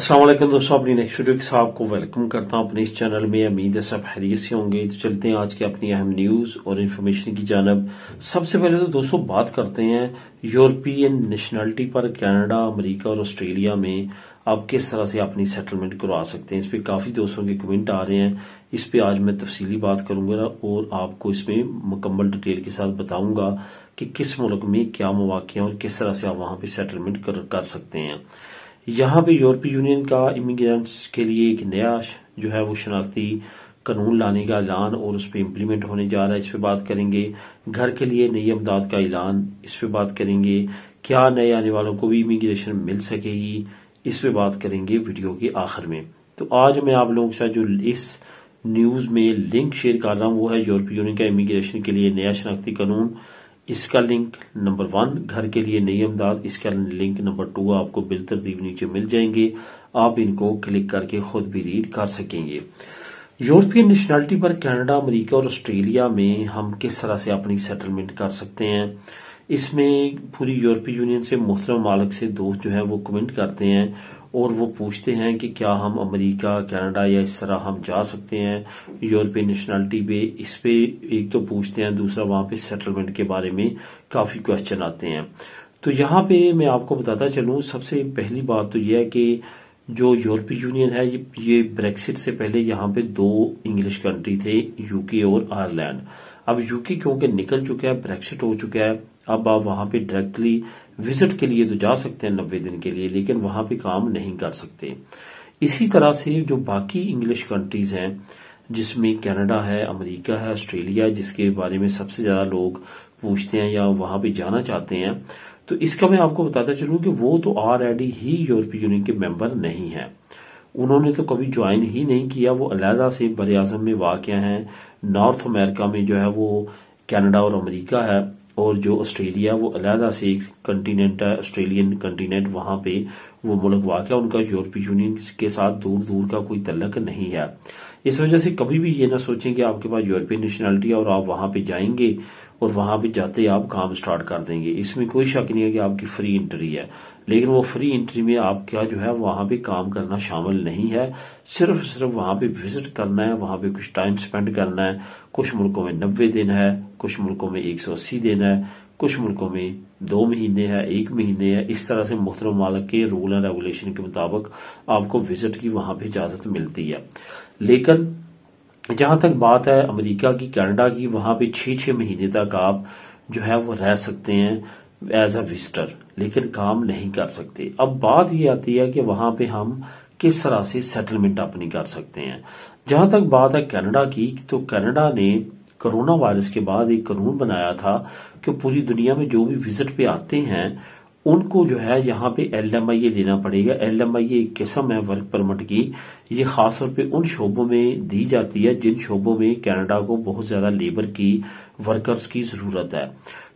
अस्सलाम वालेकुम दोस्तों, अपनी नेक्स्ट वीडियो के साथ आपको वेलकम करता हूं अपने इस चैनल में। उम्मीद है सब खैरियत से होंगे। तो चलते हैं आज की अपनी अहम न्यूज और इन्फॉर्मेशन की जानब। सबसे पहले तो दोस्तों बात करते हैं यूरोपियन नेशनलिटी पर। कनाडा, अमेरिका और ऑस्ट्रेलिया में आप किस तरह से अपनी सेटलमेंट करवा सकते हैं। इस पर काफी दोस्तों के कमेंट आ रहे हैं। इस पे आज मैं तफसीली बात करूंगा और आपको इसमें मुकम्मल डिटेल के साथ बताऊंगा कि किस मुल्क में क्या मौक़े हैं और किस तरह से आप वहां पे सेटलमेंट कर सकते हैं। यहाँ पे यूरोपीय यूनियन का इमिग्रेंट्स के लिए एक नया जो है वो शनाख्ती कानून लाने का ऐलान और उस पर इम्प्लीमेंट होने जा रहा है। इस पे बात करेंगे। घर के लिए नई अमदाद का ऐलान, इस पे बात करेंगे। क्या नए आने वालों को भी इमिग्रेशन मिल सकेगी, इस पे बात करेंगे वीडियो के आखिर में। तो आज मैं आप लोगों के साथ जो इस न्यूज में लिंक शेयर कर रहा हूँ वो है यूरोपीय यूनियन का इमिग्रेशन के लिए नया शनाख्ती कानून। इसका लिंक नंबर 1 घर के लिए नई अमदाद, इसका लिंक नंबर 2 आपको बिलतरतीब नीचे मिल जाएंगे। आप इनको क्लिक करके खुद भी रीड कर सकेंगे। यूरोपियन नेशनलिटी पर कनाडा, अमेरिका और ऑस्ट्रेलिया में हम किस तरह से अपनी सेटलमेंट कर सकते हैं। इसमें पूरी यूरोपीय यूनियन से मुख्तलिफ ममालिक से दोस्त जो है वो कमेंट करते हैं और वो पूछते हैं कि क्या हम अमेरिका, कनाडा या इस तरह हम जा सकते हैं यूरोपियन नेशनलिटी पे। इस पे एक तो पूछते हैं, दूसरा वहां पे सेटलमेंट के बारे में काफी क्वेश्चन आते हैं। तो यहाँ पे मैं आपको बताता चलूं, सबसे पहली बात तो यह है कि जो यूरोपीय यूनियन है ये ब्रेक्सिट से पहले यहाँ पे 2 इंग्लिश कंट्री थे, यूके और आयरलैंड। अब यूके क्योंकि निकल चुका है, ब्रेक्सिट हो चुका है, अब आप वहां पे डायरेक्टली विजिट के लिए तो जा सकते हैं 90 दिन के लिए, लेकिन वहां पे काम नहीं कर सकते। इसी तरह से जो बाकी इंग्लिश कंट्रीज हैं जिसमें कनाडा है, अमेरिका है, ऑस्ट्रेलिया है, जिसके बारे में सबसे ज्यादा लोग पूछते हैं या वहां पे जाना चाहते हैं, तो इसका मैं आपको बताता चलूं कि वो तो ऑलरेडी ही यूरोपीय यूनियन के मेंबर नहीं है। उन्होंने तो कभी ज्वाइन ही नहीं किया। वो अलहदा से बरे आज़म में वाक़या हैं। नॉर्थ अमेरिका में जो है वो कनाडा और अमेरिका है, और जो ऑस्ट्रेलिया वो अलहदा से एक कंटिनेंट है, ऑस्ट्रेलियन कंटिनेंट, वहां पे वो मुल्क वाक़या। उनका यूरोपीय यूनियन के साथ दूर दूर का कोई तल्लक नहीं है। इस वजह से कभी भी ये ना सोचें कि आपके पास यूरोपियन नेशनलिटी है और आप वहां पे जाएंगे और वहां पे जाते ही आप काम स्टार्ट कर देंगे। इसमें कोई शक नहीं है कि आपकी फ्री एंट्री है, लेकिन वो फ्री एंट्री में आपका जो है वहां पे काम करना शामिल नहीं है। सिर्फ वहां पे विजिट करना है, वहां पे कुछ टाइम स्पेंड करना है। कुछ मुल्कों में 90 दिन है, कुछ मुल्कों में 180 दिन है, कुछ मुल्कों में 2 महीने है, 1 महीने है। इस तरह से मुख्तलिफ मुमालिक के रूल एंड रेगुलेशन के मुताबिक आपको विजिट की वहां पे इजाजत मिलती है। लेकिन जहां तक बात है अमेरिका की, कनाडा की, वहां पे 6-6 महीने तक आप जो है वो रह सकते हैं एज अ विजिटर, लेकिन काम नहीं कर सकते। अब बात ये आती है कि वहां पे हम किस तरह से सेटलमेंट अपनी कर सकते हैं। जहां तक बात है कनाडा की, तो कनाडा ने कोरोना वायरस के बाद एक कानून बनाया था कि पूरी दुनिया में जो भी विजिट पे आते हैं उनको जो है यहाँ पे LMIA लेना पड़ेगा। LMIA एक किस्म है वर्क परमिट की। ये खासतौर पे उन शोबों में दी जाती है जिन शोबों में कनाडा को बहुत ज्यादा लेबर की, वर्कर्स की जरूरत है।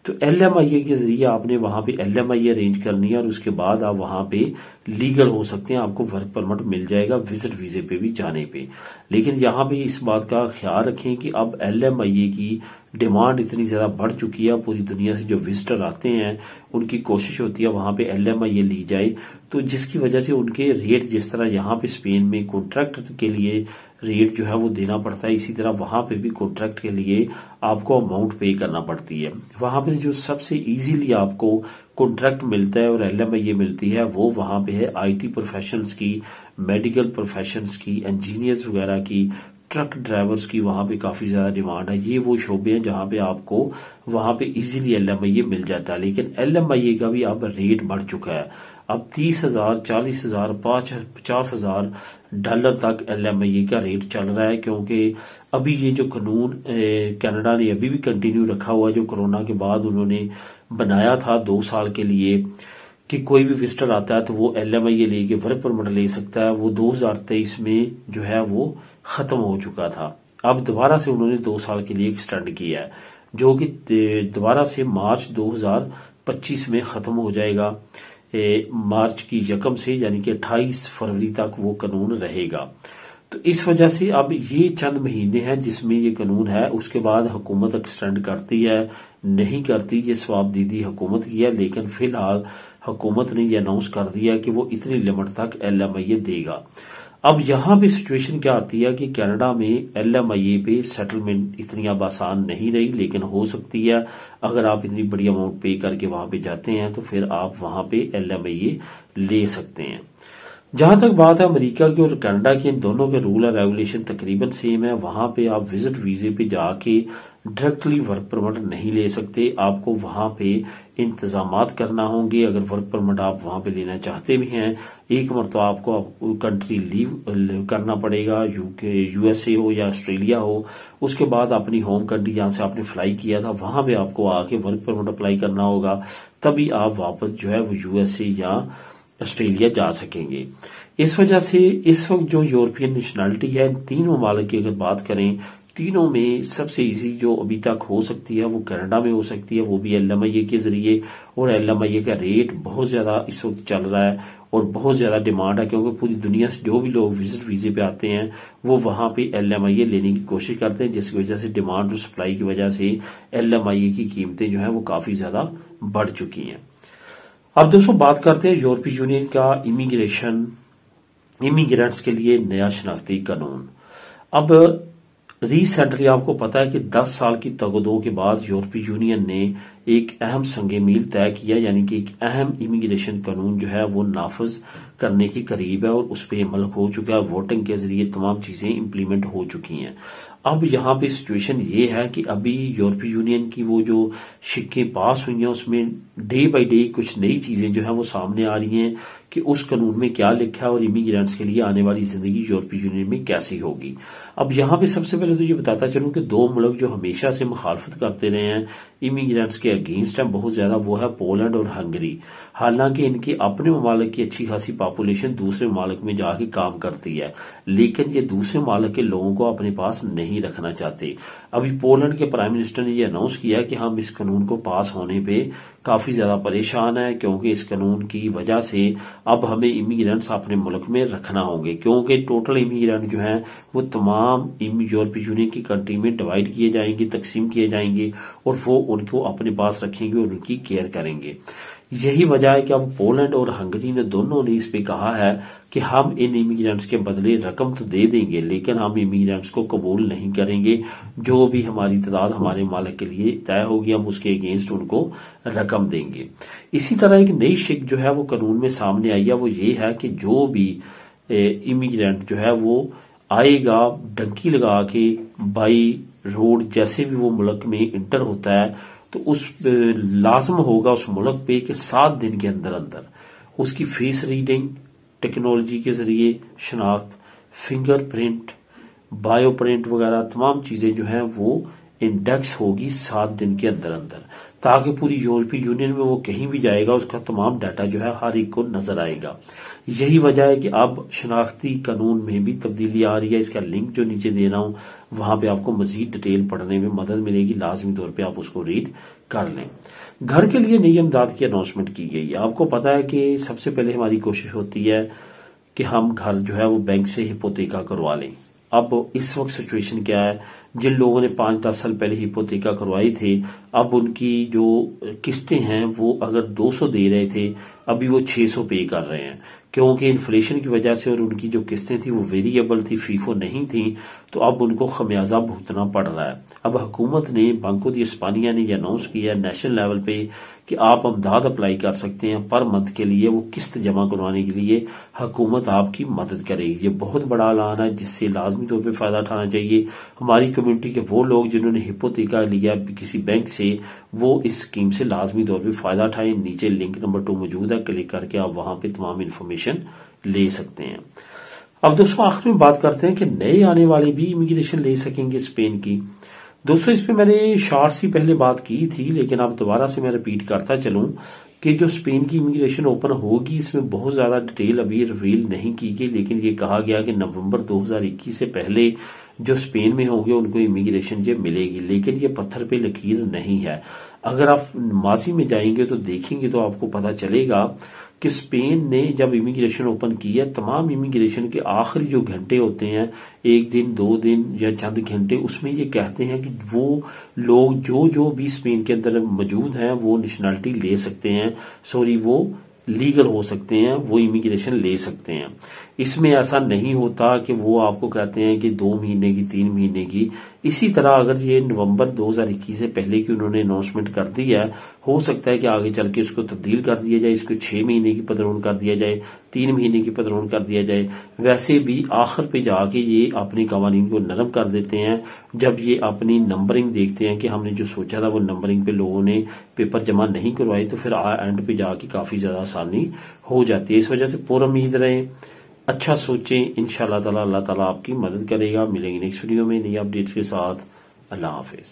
तो LMIA के जरिए आपने वहां पे LMIA अरेंज करनी है और उसके बाद आप वहां पे लीगल हो सकते हैं, आपको वर्क परमिट मिल जाएगा विजिट वीजे पे भी जाने पे। लेकिन यहाँ पे इस बात का ख्याल रखें कि अब LMIA की डिमांड इतनी ज्यादा बढ़ चुकी है। पूरी दुनिया से जो विजिटर आते हैं उनकी कोशिश होती है वहां पे LMIA ली जाए, तो जिसकी वजह से उनके रेट, जिस तरह यहाँ पे स्पेन में कॉन्ट्रैक्ट के लिए रेट जो है वो देना पड़ता है, इसी तरह वहां पे भी कॉन्ट्रैक्ट के लिए आपको अमाउंट पे करना पड़ती है। वहां पे जो सबसे इजीली आपको कॉन्ट्रैक्ट मिलता है और LMIA मिलती है वो वहां पे है IT प्रोफेशनल्स की, मेडिकल प्रोफेशंस की, इंजीनियर्स वगैरह की, ट्रक ड्राइवर्स की। वहां पे काफी ज्यादा डिमांड है। ये वो शोबे हैं जहां पे आपको वहां पे इजीली LMIA मिल जाता है। लेकिन LMIA का भी अब रेट बढ़ चुका है। अब 30,000, 40,000, $50,000 तक LMIA का रेट चल रहा है, क्योंकि अभी ये जो कानून कनाडा ने अभी भी कंटिन्यू रखा हुआ है, जो कोरोना के बाद उन्होंने बनाया था 2 साल के लिए कि कोई भी विजिटर आता है तो वो LMIA लेके वर्क परमिट ले सकता है। वो 2023 में जो है वो खत्म हो चुका था। अब दोबारा से उन्होंने 2 साल के लिए एक्सटेंड किया है, जो कि दोबारा से मार्च 2025 में खत्म हो जाएगा। मार्च की 1 से, यानी कि 28 फरवरी तक वो कानून रहेगा। तो इस वजह से अब ये चंद महीने हैं जिसमें ये कानून है। उसके बाद हुकूमत एक्सटेंड करती है नहीं करती, ये स्वाब दीदी हुकूमत की है। लेकिन फिलहाल हुकूमत ने ये अनाउंस कर दिया कि वो इतनी लिमिट तक LMIA देगा। अब यहाँ पे सिचुएशन क्या आती है कि कनाडा में LMIA पे सेटलमेंट इतनी अब आसान नहीं रही, लेकिन हो सकती है अगर आप इतनी बड़ी अमाउंट पे करके वहां पे जाते हैं तो फिर आप वहां पे LMIA ले सकते हैं। जहां तक बात है अमेरिका की और कनाडा की, इन दोनों के रूल और रेगुलेशन तकरीबन सेम है। वहां पे आप विजिट वीजे पे जाके डायरेक्टली वर्क परमिट नहीं ले सकते, आपको वहां पे इंतजामात करना होंगे। अगर वर्क परमिट आप वहां पे लेना चाहते भी हैं, एक मरतबा आपको कंट्री लीव करना पड़ेगा, USA हो या ऑस्ट्रेलिया हो। उसके बाद अपनी होम कंट्री जहां से आपने फ्लाई किया था वहां पे आपको आके वर्क परमिट अप्लाई करना होगा, तभी आप वापस जो है वो USA या ऑस्ट्रेलिया जा सकेंगे। इस वजह से इस वक्त जो यूरोपियन नेशनैलिटी है, तीन ममालिक की अगर बात करें, तीनों में सबसे इजी जो अभी तक हो सकती है वो कनाडा में हो सकती है, वो भी LMIA के जरिए। और LMIA का रेट बहुत ज्यादा इस वक्त चल रहा है और बहुत ज्यादा डिमांड है, क्योंकि पूरी दुनिया से जो भी लोग विजिट वीजे पे आते हैं वो वहां पे LMIA लेने की कोशिश करते हैं, जिसकी वजह से डिमांड और सप्लाई की वजह से LMIA की कीमतें जो है वो काफी ज्यादा बढ़ चुकी हैं। अब दोस्तों बात करते हैं यूरोपीय यूनियन का इमिग्रेंट्स के लिए नया शनाख्ती कानून। अब रिसेंटली आपको पता है कि 10 साल की तगदो के बाद यूरोपीय यूनियन ने एक अहम संग मील तय किया, यानी कि एक अहम इमिग्रेशन कानून जो है वो नाफज करने के करीब है और उस पर अमल हो चुका है। वोटिंग के जरिए तमाम चीजें इंप्लीमेंट हो चुकी हैं। अब यहाँ पे सिचुएशन ये है कि अभी यूरोपीय यूनियन की वो जो शिक्कें पास हुई हैं उसमें डे बाय डे कुछ नई चीजें जो है वो सामने आ रही हैं कि उस कानून में क्या लिखा है और इमिग्रेंट्स के लिए आने वाली जिंदगी यूरोपीय यूनियन में कैसी होगी। अब यहाँ पे सबसे पहले तो ये बताता चलूं कि दो मुल्क जो हमेशा से मुखालफत करते रहे हैं इमिग्रेंट्स के अगेंस्ट है बहुत ज्यादा, वो है पोलैंड और हंगरी। हालांकि इनके अपने ममालिक की अच्छी खासी पॉपुलेशन दूसरे ममालिक में जाके काम करती है, लेकिन ये दूसरे ममालिक के लोगों को अपने पास नहीं रखना चाहते। अभी पोलैंड के प्राइम मिनिस्टर ने यह अनाउंस किया कि हम इस कानून को पास होने पे काफी ज्यादा परेशान है, क्योंकि इस कानून की वजह से अब हमें इमिग्रेंट्स अपने मुल्क में रखना होंगे, क्योंकि टोटल इमिग्रेंट जो है वो तमाम यूरोपीय यूनियन की कंट्री में डिवाइड किए जाएंगे, तकसीम किए जाएंगे और वो उनको अपने पास रखेंगे और उनकी केयर करेंगे। यही वजह है कि अब पोलैंड और हंगरी ने दोनों ने इस पे कहा है कि हम इन इमिग्रेंट्स के बदले रकम तो दे देंगे, लेकिन हम इमिग्रेंट्स को कबूल नहीं करेंगे। जो भी हमारी तादाद हमारे मालिक के लिए तय होगी हम उसके अगेंस्ट उनको रकम देंगे। इसी तरह एक नई शिक जो है वो कानून में सामने आई है, वो ये है कि जो भी इमिग्रेंट जो है वो आएगा डंकी लगा के बाई रोड जैसे भी वो मुल्क में इंटर होता है, तो उस लाजम होगा उस मुल्क पे कि 7 दिन के अंदर अंदर उसकी फेस रीडिंग टेक्नोलॉजी के जरिए शनाख्त, फिंगरप्रिंट, बायोप्रिंट वगैरह तमाम चीजें जो हैं वो इंडेक्स होगी 7 दिन के अंदर अंदर, ताकि पूरी यूरोपीय यूनियन में वो कहीं भी जाएगा उसका तमाम डाटा जो है हर एक को नजर आएगा। यही वजह है कि अब शनाख्ती कानून में भी तब्दीली आ रही है। इसका लिंक जो नीचे दे रहा हूं वहां पे आपको मजीद डिटेल पढ़ने में मदद मिलेगी, लाजमी तौर पे आप उसको रीड कर लें। घर के लिए नई इमदाद की अनाउंसमेंट की गई है। आपको पता है कि सबसे पहले हमारी कोशिश होती है कि हम घर जो है वो बैंक से हिपोथेका करवा लें। अब इस वक्त सिचुएशन क्या है, जिन लोगों ने 5-10 साल पहले हिपोथेका करवाई थे अब उनकी जो किस्तें हैं वो अगर 200 दे रहे थे अभी वो 600 पे कर रहे हैं, क्योंकि इन्फ्लेशन की वजह से और उनकी जो किस्तें थी वो वेरिएबल थी, फीफो नहीं थी, तो अब उनको खमियाजा भुगतना पड़ रहा है। अब हुकूमत ने बैंको दी इस्पानिया ने यह अनाउंस किया नेशनल लेवल पे कि आप अमदाद अप्लाई कर सकते हैं पर मंथ के लिए, वो किस्त जमा करवाने के लिए हुकूमत आपकी मदद करेगी। ये बहुत बड़ा ऐलान है जिससे लाजमी तौर पर फायदा उठाना चाहिए। हमारी कम्युनिटी के वो लोग जिन्होंने हिपोथेका लिया किसी बैंक से वो इस स्कीम से लाजमी तौर पर फायदा उठाएं। नीचे लिंक नंबर 2 मौजूद है, क्लिक करके आप वहां पे तमाम इन्फॉर्मेशन ले सकते हैं। अब दोस्तों आखिर में बात करते हैं कि नए आने वाले भी इमिग्रेशन ले सकेंगे स्पेन की। दोस्तों इस पे मैंने शॉर्ट सी पहले बात की थी, लेकिन अब दोबारा से मैं रिपीट करता चलूं कि जो स्पेन की इमिग्रेशन ओपन होगी इसमें बहुत ज्यादा डिटेल अभी रिवील नहीं की गई, लेकिन ये कहा गया कि नवंबर 2021 से पहले जो स्पेन में होंगे उनको इमिग्रेशन जो मिलेगी, लेकिन ये पत्थर पे लकीर नहीं है। अगर आप माजी में जाएंगे तो देखेंगे तो आपको पता चलेगा कि स्पेन ने जब इमिग्रेशन ओपन की है तमाम इमिग्रेशन के आखिरी जो घंटे होते हैं 1 दिन 2 दिन या चंद घंटे, उसमें ये कहते हैं कि वो लोग जो भी स्पेन के अंदर मौजूद हैं वो नेशनलिटी ले सकते हैं, वो लीगल हो सकते हैं, वो इमिग्रेशन ले सकते हैं। इसमें ऐसा नहीं होता कि वो आपको कहते हैं कि 2 महीने की, 3 महीने की। इसी तरह अगर ये नवंबर 2021 से पहले की उन्होंने अनाउंसमेंट कर दी है, हो सकता है कि आगे चल के इसको तब्दील कर दिया जाए, इसको 6 महीने की पदरोन कर दिया जाए, 3 महीने की पदरोन कर दिया जाए। वैसे भी आखिर पे जाके ये अपने कवानीन को नरम कर देते हैं जब ये अपनी नंबरिंग देखते हैं कि हमने जो सोचा था वो नंबरिंग पे लोगों ने पेपर जमा नहीं करवाए, तो फिर एंड पे जाके काफी ज्यादा आसानी हो जाती है। इस वजह से पूरा उम्मीद रहे, अच्छा सोचें, इंशाल्लाह ताला अल्लाह ताला आपकी मदद करेगा। मिलेंगे नेक्स्ट वीडियो में नई अपडेट्स के साथ। अल्लाह हाफिज।